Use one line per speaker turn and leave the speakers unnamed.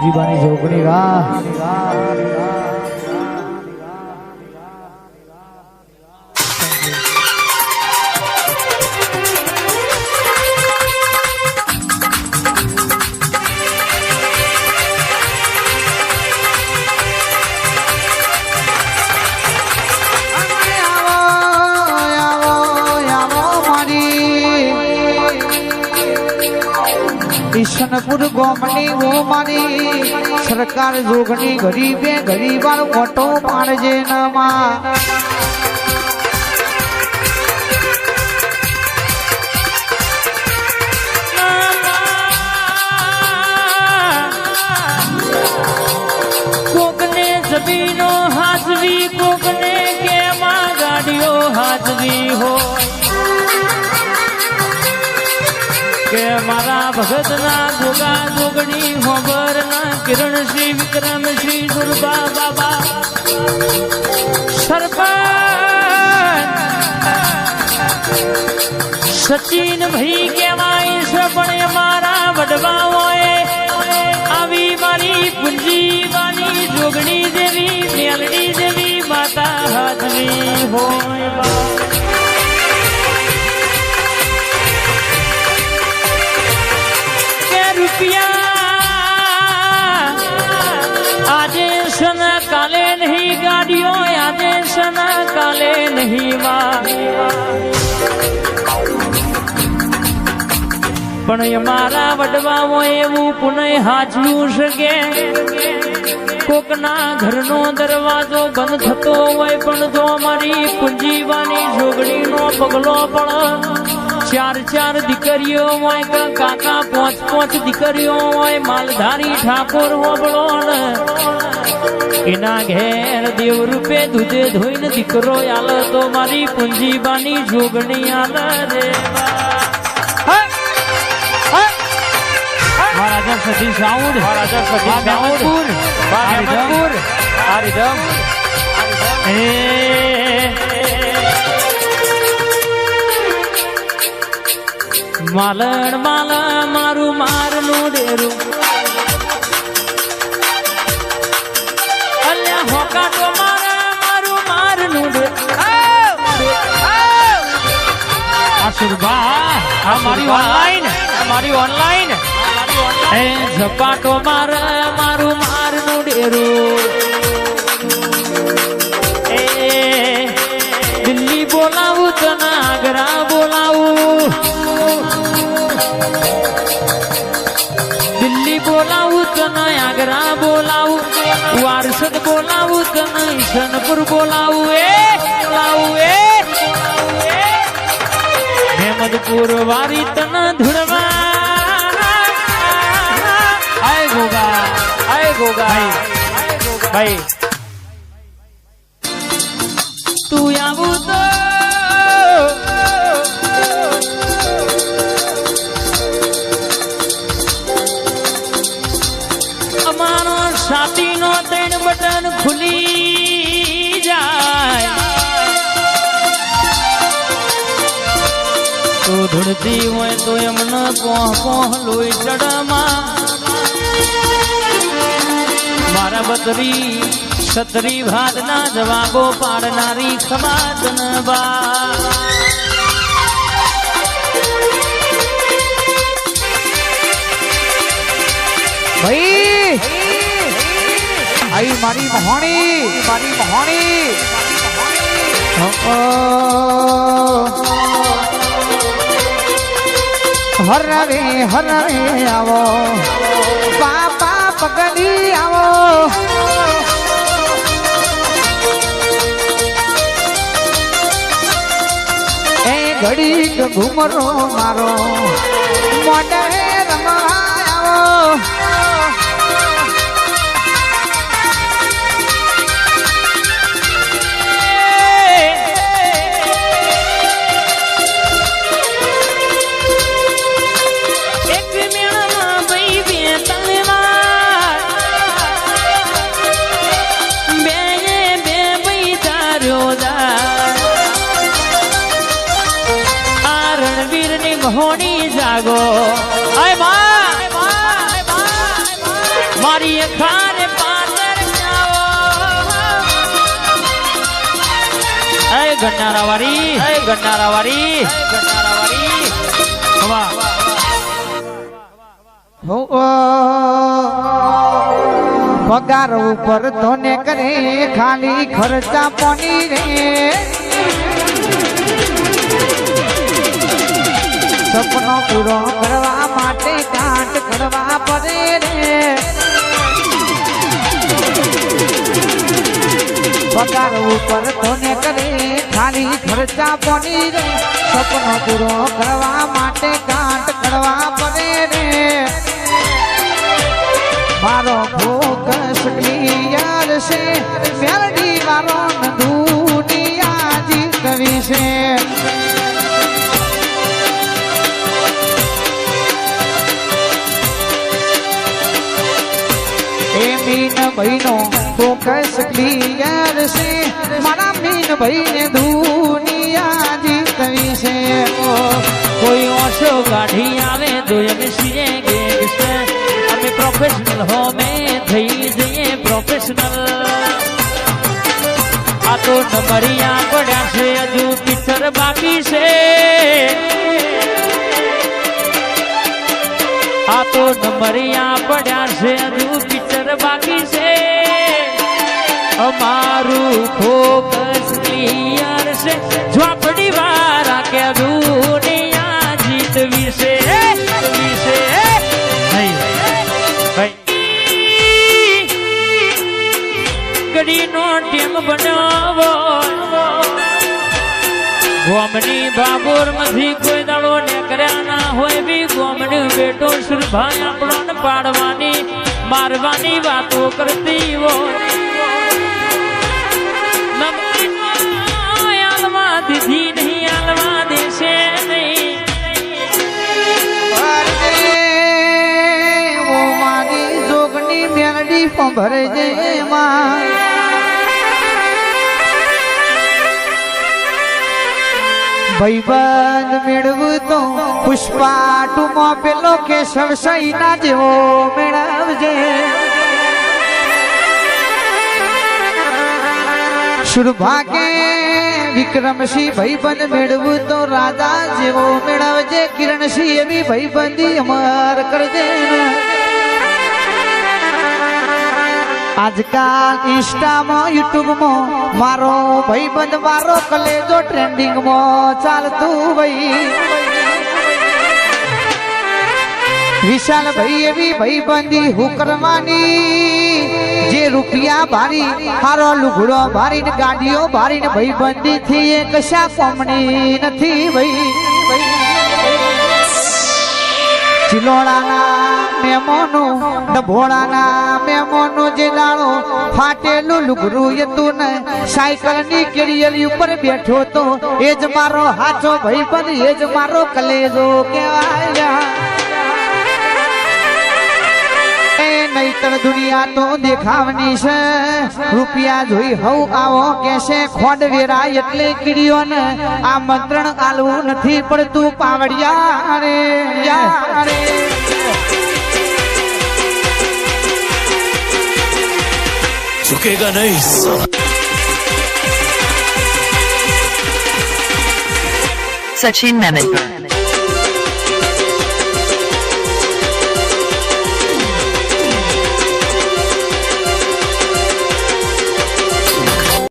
પૂંજીબાની જોગણી વાહ ઈશનપુર ગોમની ઓ મારી સરકાર જોગણી ગરીબે ગરીબાર મોટો પાડજે નમા
કોકને જમીનો હાજવી કોકને કેમાં ગાડીઓ હાજવી હોય કે મારા ભગત ના ગોગા જોગણી હોબર ના કિરણ શ્રી વિક્રમ શ્રી દુર્બા બાબા સરપંચ સચિન ભાઈ કેવાય છે પણ મારા વડવાઓએ આવી મારી પૂંજીબાની જોગણી દેવી મેલડી દેવી માતા હાજરી હોય આજે સના કાલે નહીં ગાડીઓ આજે સના કાલે નહીં પણ અમારા વડવાઓ એવું પુનઃ હાચવ્યું છે કોકના ઘરનો દરવાજો બંધ થતો હોય પણ જો અમારી પૂંજીબાની જોગણીનો પગલો પણ ચાર દીકરીઓ હોય કાકા પાંચ દીકરીઓ હોય માલધારી ઠાકોર હોબળો એના ઘેર દેવ રૂપે દૂધે ધોઈને દીકરો આલ તો મારી પૂંજીબાની જોગણી આલ રે મહારાજા સતી સાઉન્ડ મહારાજા સતી સાઉન્ડ હરિદમ માલણ માલા મારું મારનું ડેરું અલ્યા હોકા તો મારું મારનું આ મારી ઓનલાઈન એ ઝપાટો મારું મારનું ડેરું એ દિલ્હી બોલાવું તને આગ્રા બોલાવું દિલ્હી બોલાવું તને આગ્રા બોલાવું વારસદ બોલાવું તને ઈશનપુર બોલાવું હેમદપુર વારી તને ધૂળવા આય ગોગા ભાઈ તું આવું તો અમારો છાતીનો 3 બટન ખુલી જાય તો ધૂળતી હોય તો એમને પોહ લોહી ચડમાં મારા બતરી છત્રી ભાતના જવાબો પાડનારી ખમાતન બા
ભાઈ આઈ મારી મહોણી હરવે આવો બાપા પગલી આવો એ ઘડી ઘુમરો મારો મોડે રમવા આવો
હોણી જાગો આય મારી ખાને પાદર જાઓ એ ગન્નારા વાળી વાહ
પગાર ઉપર તો ને કરે ખાલી ખર્ચા પાણી રે સપનો પૂરો કરવા માટે કાંટ કરવા પડે રે પગાર ઉપર તો ને કરે ખાલી ખર્ચા પાણી રે સપનો પૂરો કરવા માટે કાંટ કરવા પડે રે મારો ફોકસ ક્લિયર છે મેલડી મારો દુનિયા જીતવી છે એ મીન ભાઈનો ફોકસ ક્લિયર છે મારા મીન ભાઈને દુનિયા જીતવી છે
કોઈ ઓછો કાઢી આવે તો અમે છીએ ગેંગસ્ટર અમે પ્રોફેશનલ હો મેં થઈ જઈએ પ્રોફેશનલ આ તો નંબરિયા પડ્યા છે હજુ પિક્ચર બાકી છે આ તો નંબરિયા પડ્યા છે હજુ પિક્ચર બાકી છે અમારું ફોકસ ક્લિયર છે ઝોપડી વાળા કે દુનિયા જીતવી છે કડીનો ટીમ બનાવો ગોમની બાબુર માંથી કોઈ દાડો નીકળ્યા ના હોય બી ગોમની બેટો સુરભાઈ આપણો પાડવાની મારવાની વાતો કરતી હોય આલવા દીધી નહીં આલવા દેશે નહીં
મારી જોગની મેલડી ભરે જે માં ભાઈબંધ મેળવું તો પુષ્પા ટુમાં પેલો કેશવ સૈના જેવો મેળવજે સુરભાગે વિક્રમસિંહ ભાઈબંધ મેળવું તો રાજા જેવો મેળવજે કિરણસિંહ એવી ભાઈબંધી અમર કરજે આજકાલ ઇન્સ્ટામાં યુટ્યુબમાં મારો ભાઈબંધ મારો કલેજો ટ્રેન્ડિંગમાં ચાલતું ભાઈ વિશાલ ભાઈ એવી ભાઈબંધી હું કરવાની જે રૂપિયા ભારી હારો લુગડો ભારીને ગાડીઓ ભારીને ભાઈબંધી થી એ કશા કોમણી નથી ભાઈ ચિલોડાના મેમોનો ડભોળાના મેમોનો જે દાડો ફાટેલું લુગડું હતું ને સાયકલ ની કેરિયર ઉપર બેઠો તો એ જ મારો હાચો ભાઈબંધ એ જ મારો કલેજો કહેવાય એ નહીતર દુનિયા તો દેખાવની છે રૂપિયા જોઈ હવ આવો કેશે ખોડ વેરા એટલે કીડીઓ ને આ મંત્રણ આલવું નથી પડતું પાવડિયા રે યારે
झुकेगा नहीं
Sachin Mehmet.